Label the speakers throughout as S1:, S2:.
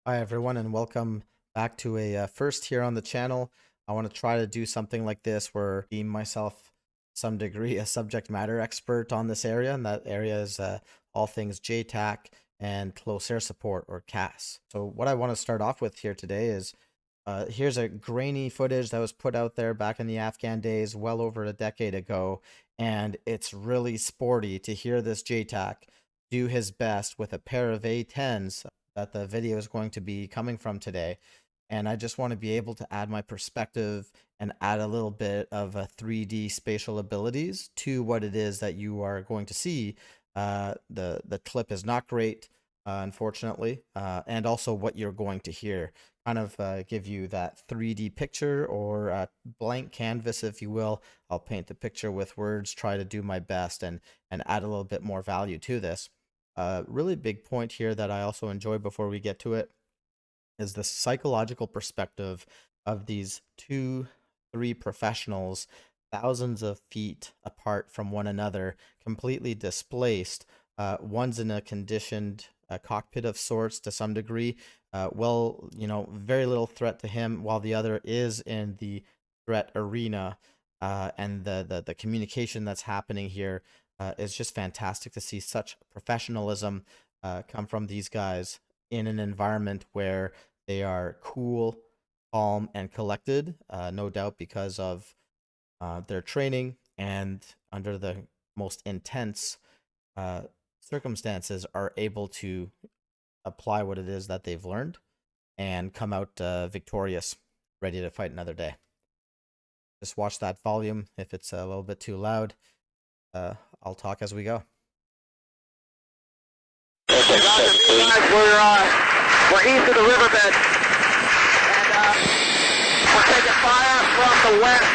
S1: Hi everyone and welcome back to a first here on the channel. I want to try to do something like this where I deem myself some degree a subject matter expert on this area, and that area is all things JTAC and close air support, or CAS. So what I want to start off with here today is here's a grainy footage that was put out there back in the Afghan days well over a decade ago, and it's really sporty to hear this JTAC do his best with a pair of A10s that the video is going to be coming from today. And I just want to be able to add my perspective and add a little bit of a 3D spatial abilities to what it is that you are going to see. The clip is not great, unfortunately, and also what you're going to hear. Kind of give you that 3D picture, or a blank canvas, if you will. I'll paint the picture with words, try to do my best, and add a little bit more value to this. Really big point here that I also enjoy before we get to it is the psychological perspective of these three professionals, thousands of feet apart from one another, completely displaced. One's in a conditioned cockpit of sorts to some degree. Very little threat to him, while the other is in the threat arena. And the communication that's happening here is just fantastic to see such professionalism come from these guys in an environment where they are cool, calm, and collected, no doubt because of their training, and under the most intense circumstances are able to apply what it is that they've learned and come out victorious, ready to fight another day. Just watch that volume. If it's a little bit too loud, I'll talk as we go.
S2: Okay, Roger, we're east of the riverbed, and we're taking fire from the west.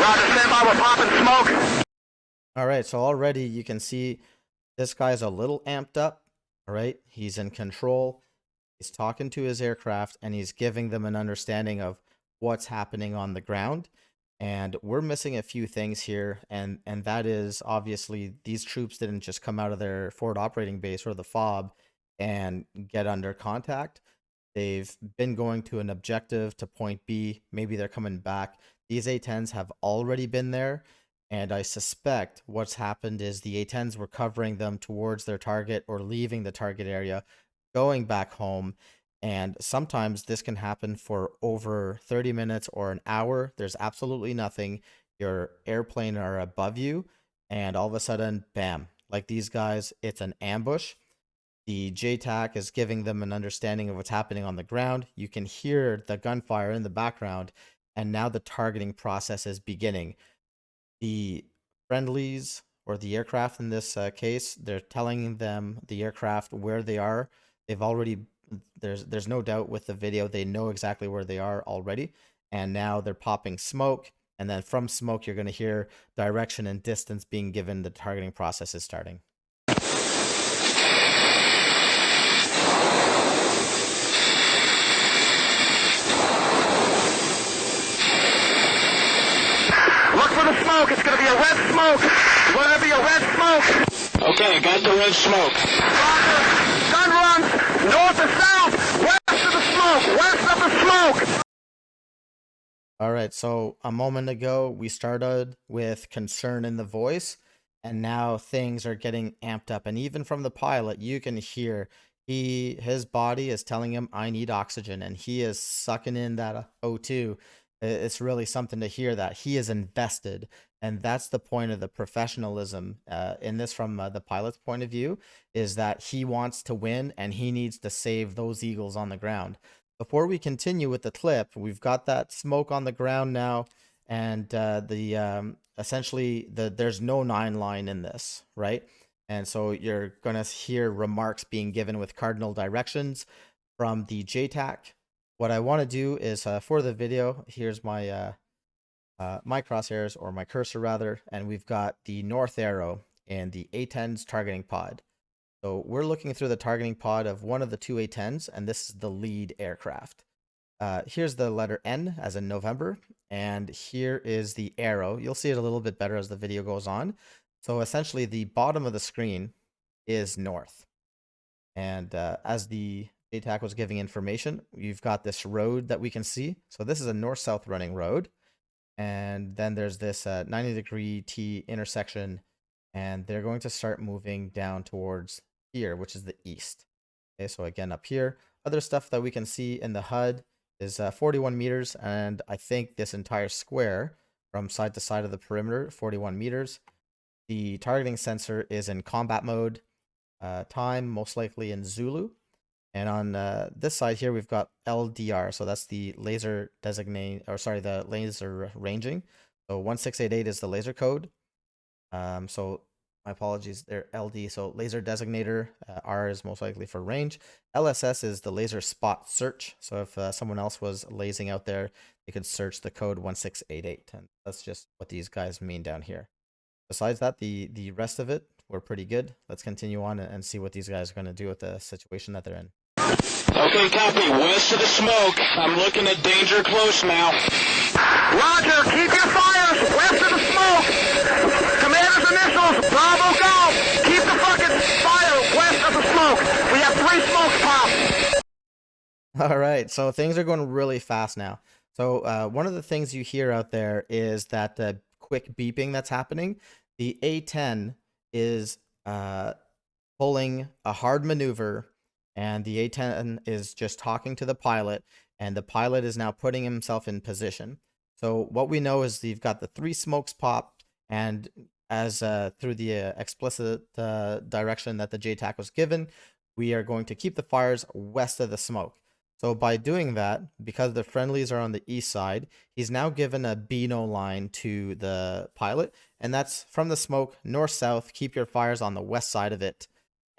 S2: Roger, stand by, we're popping smoke.
S1: All right, so already you can see this guy's a little amped up. All right, he's in control. He's talking to his aircraft, and he's giving them an understanding of what's happening on the ground. And we're missing a few things here, and that is obviously these troops didn't just come out of their forward operating base or the FOB and get under contact. They've been going to an objective to point B. Maybe they're coming back. These A10s have already been there, and I suspect what's happened is the A10s were covering them towards their target or leaving the target area, going back home. And sometimes this can happen for over 30 minutes or an hour. There's absolutely nothing. Your airplane are above you, and all of a sudden, bam, like these guys, it's an ambush. The JTAC is giving them an understanding of what's happening on the ground. You can hear the gunfire in the background, and now the targeting process is beginning. The friendlies, or the aircraft in this case, they're telling them, the aircraft, where they are. They've already, there's no doubt with the video, they know exactly where they are already, and now they're popping smoke, and then from smoke you're going to hear direction and distance being given. The targeting process is starting.
S2: Look for the smoke, it's going to be a red smoke. It's going to be a red smoke. Okay, got the red smoke. Roger, gun runs north to south, west of the smoke, west of the smoke.
S1: All right, so a moment ago we started with concern in the voice, and now things are getting amped up. And even from the pilot, you can hear his body is telling him, I need oxygen, and he is sucking in that O2. It's really something to hear that he is invested, and that's the point of the professionalism in this. From the pilot's point of view, is that he wants to win and he needs to save those eagles on the ground. Before we continue with the clip, we've got that smoke on the ground now, and essentially there's no 9 line in this, right? And so you're gonna hear remarks being given with cardinal directions from the JTAC. What I want to do is, for the video, here's my my crosshairs, or my cursor rather, and we've got the north arrow and the A10's targeting pod. So we're looking through the targeting pod of one of the two A10s, and this is the lead aircraft. Here's the letter N as in November, and here is the arrow. You'll see it a little bit better as the video goes on. So essentially the bottom of the screen is north. And as the JTAC was giving information. You've got this road that we can see. So this is a north-south running road. And then there's this 90-degree T intersection. And they're going to start moving down towards here, which is the east. Okay, so again, up here. Other stuff that we can see in the HUD is 41 meters. And I think this entire square from side to side of the perimeter, 41 meters. The targeting sensor is in combat mode. Time, most likely in Zulu. And on this side here, we've got LDR. So that's the laser the laser ranging. So 1688 is the laser code. So my apologies, they're LD. So laser designator, R is most likely for range. LSS is the laser spot search. So if someone else was lasing out there, they could search the code 1688. And that's just what these guys mean down here. Besides that, the rest of it, we're pretty good. Let's continue on and see what these guys are going to do with the situation that they're in.
S2: Okay, copy. West of the smoke. I'm looking at danger close now. Roger, keep your fires west of the smoke. Commander's initials, Bravo Golf. Keep the fucking fire west of the smoke. We have 3 smokes popped.
S1: All right, so things are going really fast now. So one of the things you hear out there is that quick beeping that's happening. The A10 is pulling a hard maneuver, and the A10 is just talking to the pilot, and the pilot is now putting himself in position. So what we know is you've got the 3 smokes popped, and as through the explicit direction that the JTAC was given, we are going to keep the fires west of the smoke. So by doing that, because the friendlies are on the east side, he's now given a Beano line to the pilot, and that's from the smoke, north-south, keep your fires on the west side of it.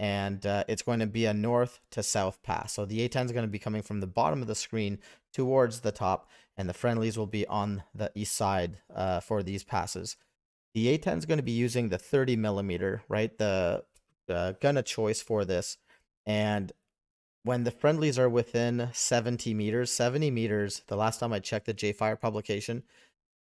S1: And it's going to be a north to south pass. So the A10 is going to be coming from the bottom of the screen towards the top, and the friendlies will be on the east side for these passes. The A10 is going to be using the 30 millimeter, right? The gun of choice for this. And when the friendlies are within 70 meters, the last time I checked the J-Fire publication,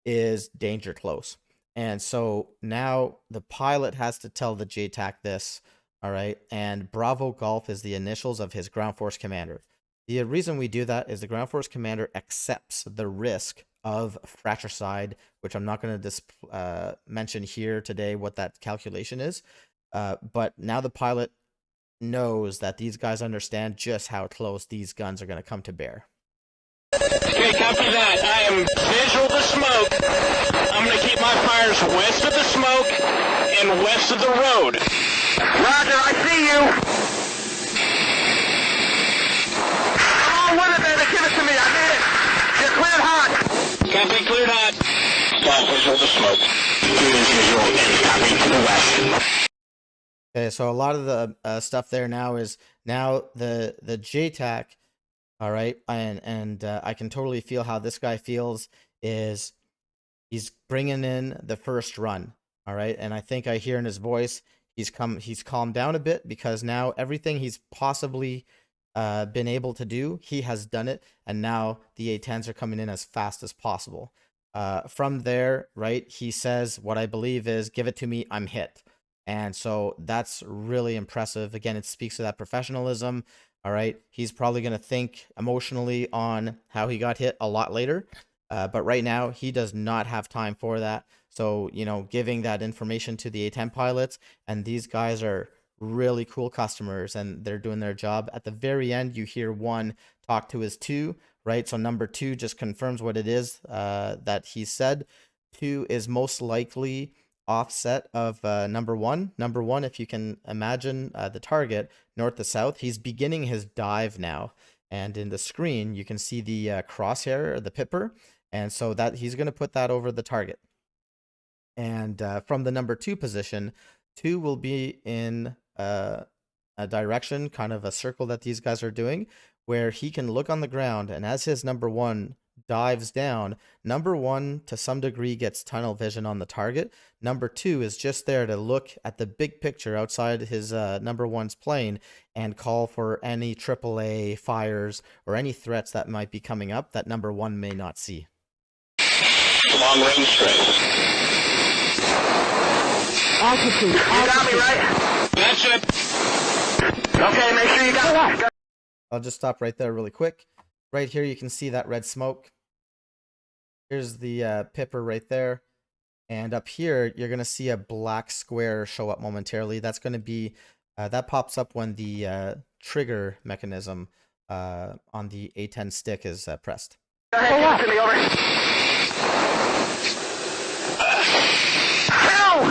S1: is danger close. And so now the pilot has to tell the JTAC this, all right? And Bravo Golf is the initials of his ground force commander. The reason we do that is the ground force commander accepts the risk of fratricide, which I'm not going to mention here today what that calculation is. But now the pilot knows that these guys understand just how close these guns are going to come to bear.
S2: Okay, copy that. I am visual to smoke. I'm going to keep my fires west of the smoke and west of the road. Roger, I see you. Come on with it, baby. Give it to me. I need it. You're cleared hot. Copy, cleared hot. Stop visual to smoke. Visual and copy to the west.
S1: Okay, so a lot of the stuff there now is the JTAC, all right, and I can totally feel how this guy feels. Is he's bringing in the first run, all right, and I think I hear in his voice he's calmed down a bit, because now everything he's possibly been able to do, he has done it, and now the A10s are coming in as fast as possible. From there, right, he says what I believe is, "Give it to me, I'm hit." And so that's really impressive. Again, it speaks to that professionalism. All right. He's probably going to think emotionally on how he got hit a lot later. But right now, he does not have time for that. So, giving that information to the A10 pilots, and these guys are really cool customers, and they're doing their job. At the very end, you hear 1 talk to his 2, right? So number 2 just confirms what it is that he said. 2 is most likely offset of number 1. Number 1, if you can imagine the target north to south, he's beginning his dive now, and in the screen you can see the crosshair, the pipper, and so that he's going to put that over the target. And from the number 2 position, 2 will be in a direction, kind of a circle that these guys are doing, where he can look on the ground, and as his number 1 dives down, number 1 to some degree gets tunnel vision on the target. Number 2 is just there to look at the big picture outside his number 1's plane and call for any AAA fires or any threats that might be coming up that number 1 may not see.
S2: Long range straight.
S3: Altitude.
S2: You got me right? That's it. Okay, make sure you got it.
S1: I'll just stop right there really quick. Right here, you can see that red smoke. Here's the pipper right there. And up here, you're going to see a black square show up momentarily. That's going to be, that pops up when the trigger mechanism on the A10 stick is pressed.
S2: Go ahead, give it to me, over.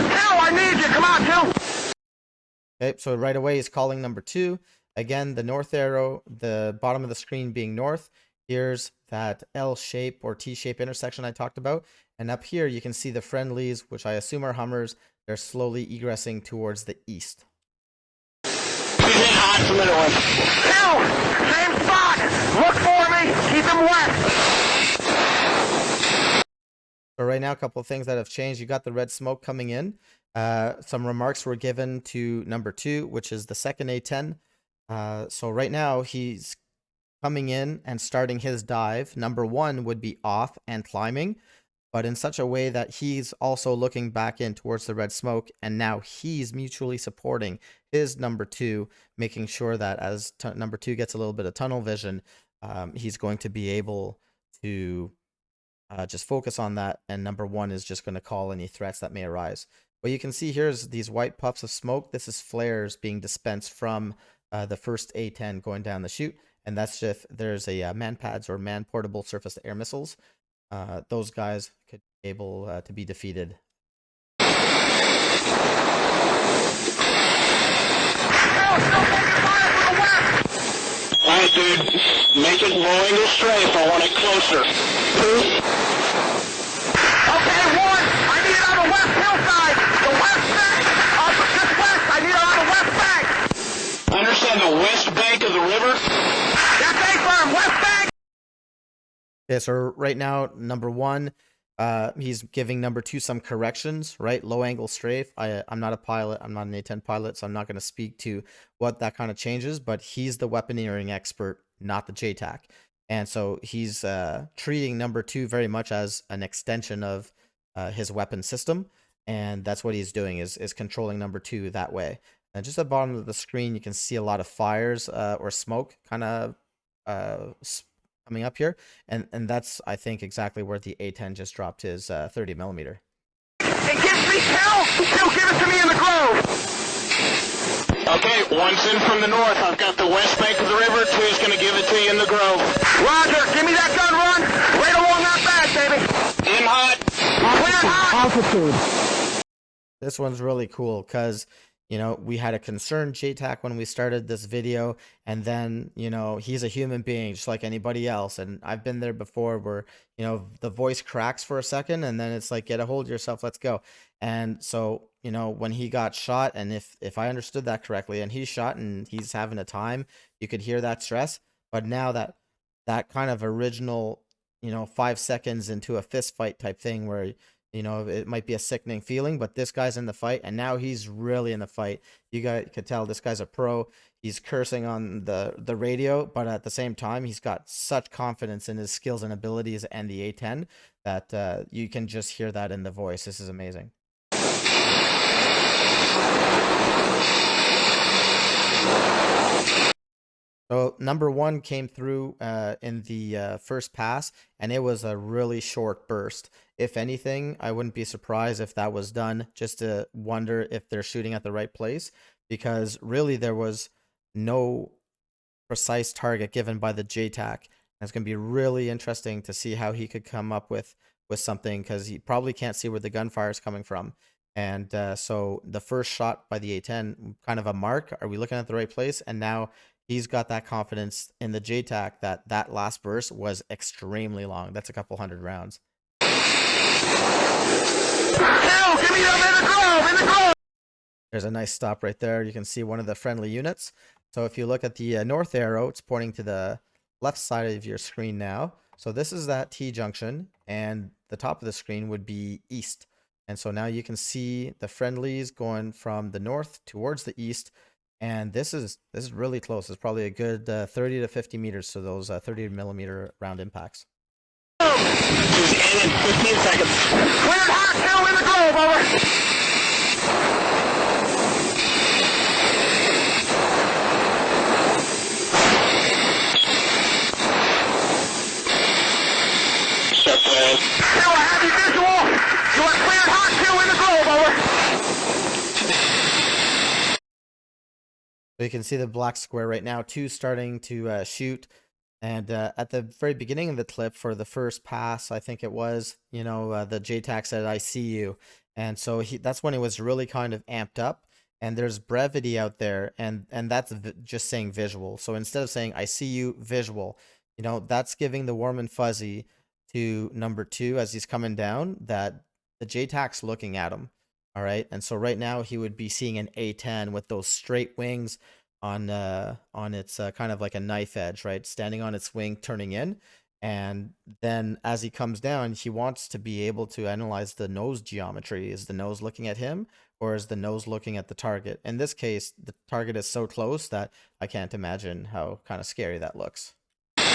S2: Hill, I need you. Come on, Hill.
S1: Okay, so right away he's calling number 2. Again, the north arrow, the bottom of the screen being north. Here's that L shape or T shape intersection I talked about. And up here, you can see the friendlies, which I assume are Hummers. They're slowly egressing towards the east.
S2: He's in hot from the north. Hill, same spot. Look for me. Keep him west.
S1: So right now, a couple of things that have changed. You got the red smoke coming in. Some remarks were given to number 2, which is the second A10. So right now, he's coming in and starting his dive. Number 1 would be off and climbing, but in such a way that he's also looking back in towards the red smoke, and now he's mutually supporting his number 2, making sure that as number 2 gets a little bit of tunnel vision, he's going to be able to just focus on that, and number 1 is just going to call any threats that may arise. What you can see here is these white puffs of smoke. This is flares being dispensed from the first A10 going down the chute, and that's if there's a man pads or man portable surface to air missiles. Those guys could be able to be defeated.
S2: Alright, dude. Make it low angle strafe. I want it closer. 2. Okay, 1. I need it on the west hillside. The west bank. Just west. I need it on the west bank. I understand the west bank of the river. That's A firm. West bank.
S1: Okay, so right now, number 1, he's giving number 2 some corrections, right? Low angle strafe. I'm not a pilot. I'm not an A10 pilot, so I'm not going to speak to what that kind of changes, but he's the weaponeering expert, not the JTAC. And so he's treating number 2 very much as an extension of his weapon system. And that's what he's doing is controlling number 2 that way. And just at the bottom of the screen, you can see a lot of fires or smoke kind of coming up here, and that's, I think, exactly where the A10 just dropped his 30 millimeter.
S2: It gives me hell! Still give it to me in the grove! Okay, 1's in from the north. I've got the west bank of the river. 2's gonna give it to you in the grove. Roger, give me that gun run! Right along that bag, baby! In hot! Clear hot!
S3: Altitude.
S1: This one's really cool, because you know, we had a concerned JTAC when we started this video, and then, you know, he's a human being just like anybody else. And I've been there before where, you know, the voice cracks for a second and then it's like, get a hold of yourself, let's go. And so, you know, when he got shot, and if I understood that correctly, and he's shot and he's having a time, you could hear that stress. But now that kind of original, you know, 5 seconds into a fist fight type thing where, you know, it might be a sickening feeling, but this guy's in the fight, and now he's really in the fight. You guys could tell this guy's a pro. He's cursing on the radio, but at the same time, he's got such confidence in his skills and abilities and the A10 that you can just hear that in the voice. This is amazing. So number 1 came through in the first pass, and it was a really short burst. If anything, I wouldn't be surprised if that was done just to wonder if they're shooting at the right place, because really there was no precise target given by the JTAC. It's going to be really interesting to see how he could come up with something, because he probably can't see where the gunfire is coming from. And so the first shot by the A10, kind of a mark. Are we looking at the right place? And now he's got that confidence in the JTAC that last burst was extremely long. That's a couple hundred rounds.
S2: Hell, give me them in the grove!
S1: There's a nice stop right there. You can see one of the friendly units. So if you look at the north arrow, it's pointing to the left side of your screen now. So this is that T junction, and the top of the screen would be east. And so now you can see the friendlies going from the north towards the east. And this is really close. It's probably a good 30 to 50 meters to those 30 millimeter round impacts.
S2: She's in 15 seconds. Cleared hot, Hill in the grove, over. Two, I have you visual. You are cleared hot, two in the grove, over.
S1: So you can see the black square right now, two starting to shoot. And at the very beginning of the clip for the first pass, I think it was, the JTAC said, "I see you." And so that's when it was really kind of amped up. And there's brevity out there, and that's just saying visual. So instead of saying "I see you," visual, that's giving the warm and fuzzy to number 2 as he's coming down that the JTAC's looking at him. All right, and so right now he would be seeing an A10 with those straight wings on its kind of like a knife edge, right? Standing on its wing, turning in. And then as he comes down, he wants to be able to analyze the nose geometry. Is the nose looking at him, or is the nose looking at the target? In this case, the target is so close that I can't imagine how kind of scary that looks.
S2: One,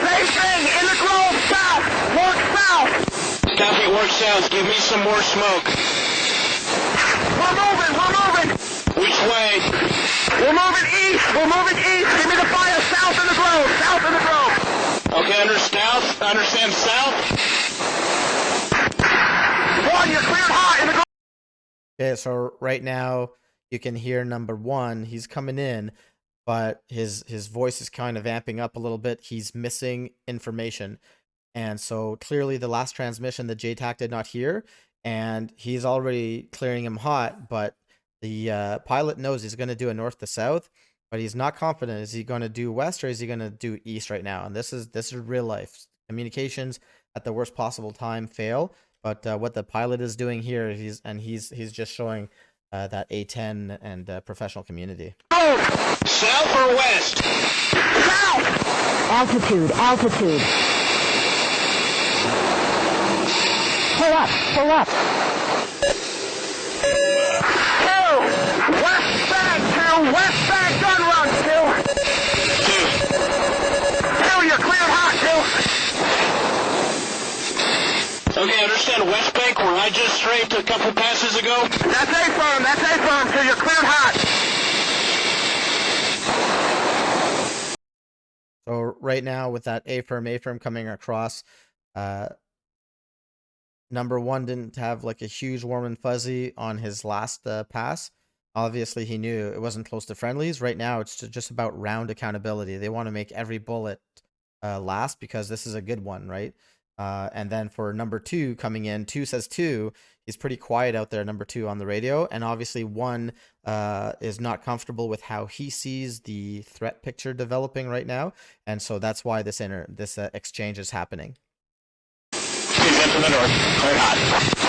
S2: same thing, in the grove, south, work south.
S3: Copy, work south, give me some more smoke.
S2: We're moving.
S3: Which way?
S2: We're moving east, give me the fire south in the grove,
S3: Okay, understand south?
S2: One, you're cleared hot in the grove.
S1: Okay, so right now you can hear number 1, he's coming in, but his voice is kind of amping up a little bit. He's missing information. And so clearly the last transmission the JTAC did not hear, and he's already clearing him hot, but the pilot knows he's going to do a north to south, but he's not confident. Is he going to do west, or is he going to do east right now? And this is real life. Communications at the worst possible time fail, but what the pilot is doing here, he's just showing that A10 and professional community.
S3: South or west?
S2: South!
S4: Altitude. Pull up.
S2: Two, west back, gun run, two. Two, you're cleared hot, two.
S3: Okay, understand west bank where I just strafed a couple passes ago?
S2: That's A-firm, two, you're cleared hot.
S1: So right now with that A-firm coming across, number 1 didn't have like a huge warm and fuzzy on his last pass. Obviously he knew it wasn't close to friendlies. Right now it's just about round accountability. They want to make every bullet last because this is a good one, right? And then for number 2 coming in, 2 says 2. He's pretty quiet out there, number 2 on the radio. And obviously 1 is not comfortable with how he sees the threat picture developing right now. And so that's why this exchange is happening.
S3: He's in from the north. Clear hot.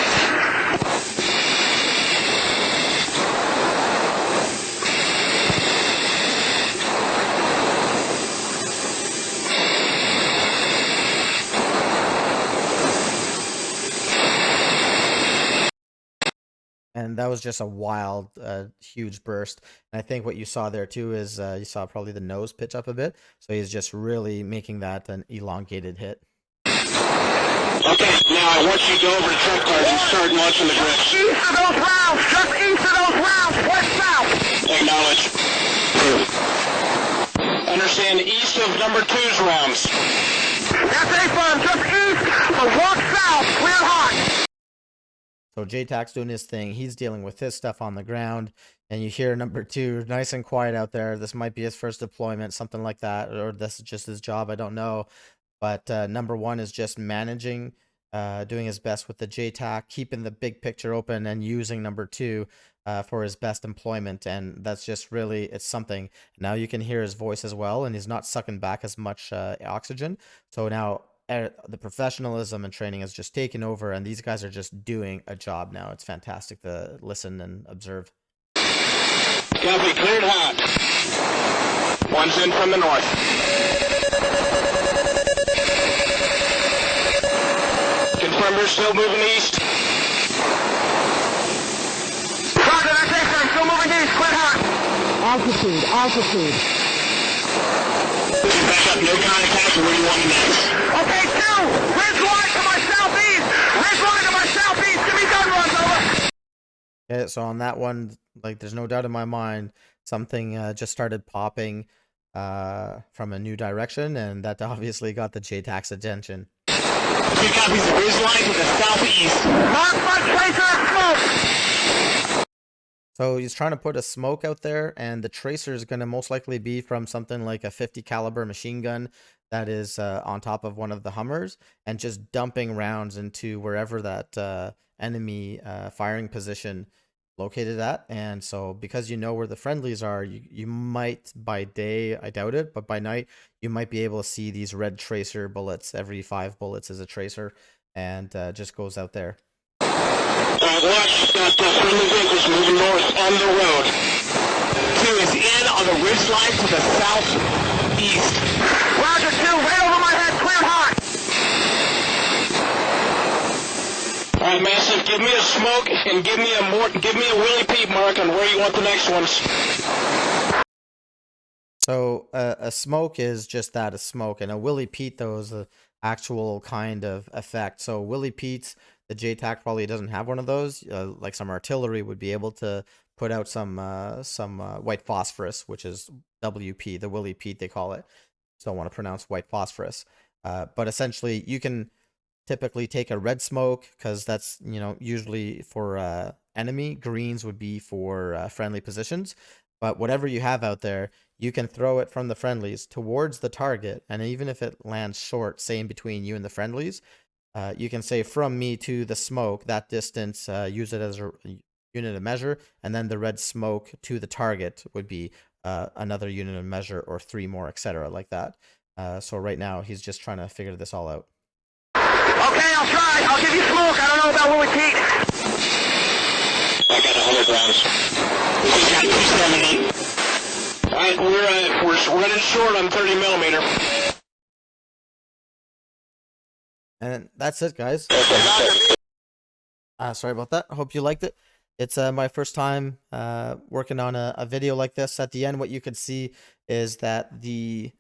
S1: And that was just a wild, huge burst. And I think what you saw there too is you saw probably the nose pitch up a bit. So he's just really making that an elongated hit.
S3: Okay, now I want you to go over to truck cars and start launching the grips.
S2: East of those rounds, just east of those rounds, west south.
S3: Acknowledge. Understand east of number 2's rounds.
S2: That's A-firm, just east, but walk south, clear hot.
S1: So JTAC's doing his thing. He's dealing with his stuff on the ground. And you hear number 2 nice and quiet out there. This might be his first deployment, something like that. Or this is just his job. I don't know. But number 1 is just managing, doing his best with the JTAC, keeping the big picture open and using number 2 for his best employment. And that's just really, it's something. Now you can hear his voice as well. And he's not sucking back as much oxygen. So now the professionalism and training has just taken over, and these guys are just doing a job now. It's fantastic to listen and observe.
S3: Copy, cleared hot. 1's in from the north. Confirm you're still moving east.
S2: Roger, that's A-firm, still moving east, cleared hot.
S4: Altitude.
S3: Back up, no contact. Where do you want me next?
S2: Okay, 2, ridge line to my southeast. Give me gun runs, over.
S1: Okay, so on that one, like, there's no doubt in my mind, something just started popping from a new direction, and that obviously got the JTAC's attention.
S3: 2 copies of ridge line to the southeast.
S2: Mark my tracer of smoke!
S1: So he's trying to put a smoke out there, and the tracer is going to most likely be from something like a 50 caliber machine gun that is on top of one of the Hummers, and just dumping rounds into wherever that enemy firing position located at. And so because you know where the friendlies are, you might, by day, I doubt it, but by night you might be able to see these red tracer bullets. Every 5 bullets is a tracer, and just goes out there.
S3: Watch, got friendly vehicles moving north on the road. 2 is in on the ridge line to the southeast.
S2: Roger 2, right over my head, cleared hot!
S3: Alright, Massive, give me a smoke and give me a Willie Pete mark on where you want the next ones.
S1: So a smoke is just that, a smoke, and a Willie Pete though is the actual kind of effect. So Willie Pete's, the JTAC probably doesn't have one of those. Like some artillery would be able to put out some white phosphorus, which is WP, the Willie Pete they call it. Just don't want to pronounce white phosphorus. But essentially you can typically take a red smoke, because that's, you know, usually for enemy. Greens would be for friendly positions. But whatever you have out there, you can throw it from the friendlies towards the target, and even if it lands short, say in between you and the friendlies, you can say from me to the smoke, that distance, use it as a unit of measure, and then the red smoke to the target would be another unit of measure, or 3 more, etc., like that. So right now he's just trying to figure this all out.
S2: Okay, I'll try. I'll give you smoke. I don't know about Willie Pete.
S3: I got 100 rounds. We got 270. Alright, we're running short on 30 millimeter.
S1: And that's it, guys. Sorry about that. I hope you liked it. It's my first time working on a video like this. At the end, what you could see is that the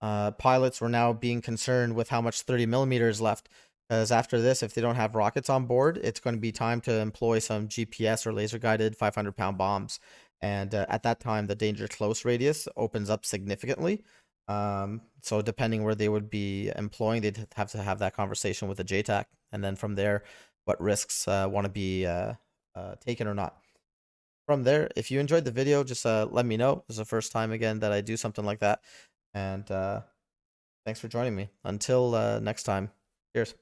S1: pilots were now being concerned with how much 30 millimeter is left. Because after this, if they don't have rockets on board, it's going to be time to employ some GPS or laser-guided 500-pound bombs. And at that time, the danger close radius opens up significantly. So depending where they would be employing, they'd have to have that conversation with the JTAC. And then from there, what risks want to be taken or not. From there, if you enjoyed the video, just let me know. This is the first time, again, that I do something like that. And thanks for joining me. Until next time, cheers.